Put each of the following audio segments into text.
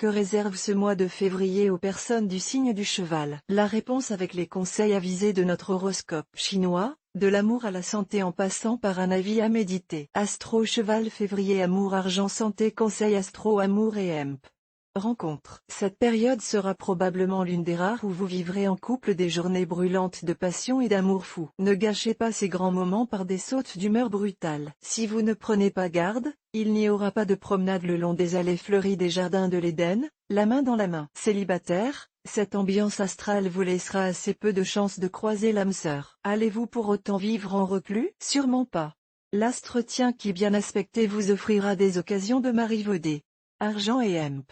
Que réserve ce mois de février aux personnes du signe du cheval? La réponse avec les conseils avisés de notre horoscope chinois, de l'amour à la santé en passant par un avis à méditer. Astro cheval février amour argent santé conseil astro amour et emp. Rencontre. Cette période sera probablement l'une des rares où vous vivrez en couple des journées brûlantes de passion et d'amour fou. Ne gâchez pas ces grands moments par des sautes d'humeur brutales. Si vous ne prenez pas garde, il n'y aura pas de promenade le long des allées fleuries des jardins de l'Éden, la main dans la main. Célibataire, cette ambiance astrale vous laissera assez peu de chances de croiser l'âme sœur. Allez-vous pour autant vivre en reclus? Sûrement pas. L'astre tien qui bien aspecté vous offrira des occasions de marivauder. Argent et emp.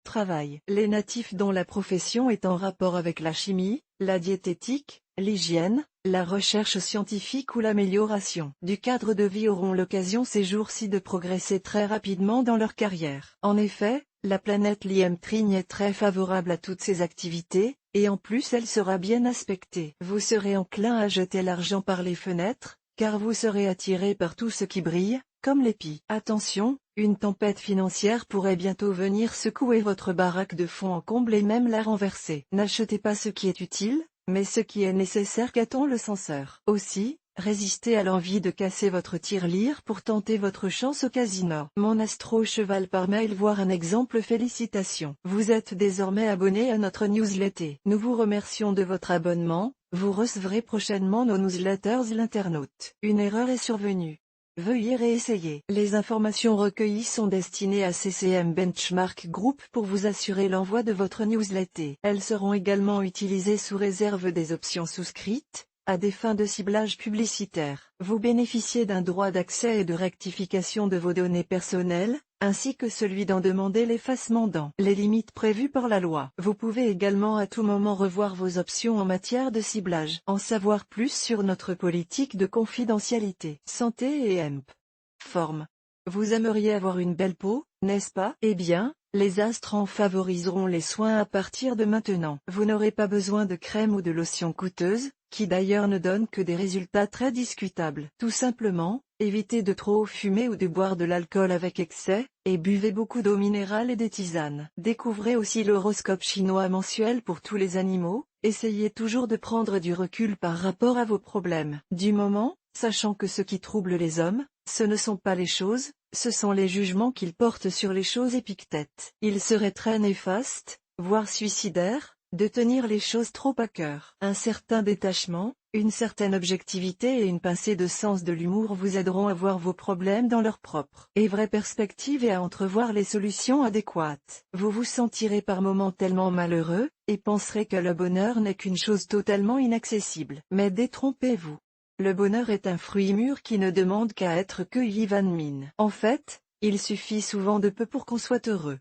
Travail. Les natifs dont la profession est en rapport avec la chimie, la diététique, l'hygiène, la recherche scientifique ou l'amélioration du cadre de vie auront l'occasion ces jours-ci de progresser très rapidement dans leur carrière. En effet, la planète Liem Trigne est très favorable à toutes ces activités, et en plus elle sera bien aspectée. Vous serez enclin à jeter l'argent par les fenêtres, car vous serez attiré par tout ce qui brille, comme l'épi. Attention, une tempête financière pourrait bientôt venir secouer votre baraque de fond en comble et même la renverser. N'achetez pas ce qui est utile, mais ce qui est nécessaire qu'attend le censeur. Aussi, résistez à l'envie de casser votre tirelire pour tenter votre chance au casino. Mon astro cheval par mail voir un exemple. Félicitations. Vous êtes désormais abonné à notre newsletter. Nous vous remercions de votre abonnement, vous recevrez prochainement nos newsletters l'internaute. Une erreur est survenue. Veuillez réessayer. Les informations recueillies sont destinées à CCM Benchmark Group pour vous assurer l'envoi de votre newsletter. Elles seront également utilisées sous réserve des options souscrites, à des fins de ciblage publicitaire. Vous bénéficiez d'un droit d'accès et de rectification de vos données personnelles, ainsi que celui d'en demander l'effacement dans les limites prévues par la loi. Vous pouvez également à tout moment revoir vos options en matière de ciblage. En savoir plus sur notre politique de confidentialité. Santé et emp. Forme. Vous aimeriez avoir une belle peau, n'est-ce pas? Eh bien, les astres en favoriseront les soins à partir de maintenant. Vous n'aurez pas besoin de crème ou de lotion coûteuse, qui d'ailleurs ne donnent que des résultats très discutables. Tout simplement, évitez de trop fumer ou de boire de l'alcool avec excès, et buvez beaucoup d'eau minérale et des tisanes. Découvrez aussi l'horoscope chinois mensuel pour tous les animaux, essayez toujours de prendre du recul par rapport à vos problèmes du moment, sachant que ce qui trouble les hommes, ce ne sont pas les choses, ce sont les jugements qu'ils portent sur les choses. Épictète. Il serait très néfaste, voire suicidaire, de tenir les choses trop à cœur. Un certain détachement, une certaine objectivité et une pincée de sens de l'humour vous aideront à voir vos problèmes dans leur propre et vraie perspective et à entrevoir les solutions adéquates. Vous vous sentirez par moments tellement malheureux, et penserez que le bonheur n'est qu'une chose totalement inaccessible. Mais détrompez-vous. Le bonheur est un fruit mûr qui ne demande qu'à être cueilli. Van Mine. En fait, il suffit souvent de peu pour qu'on soit heureux.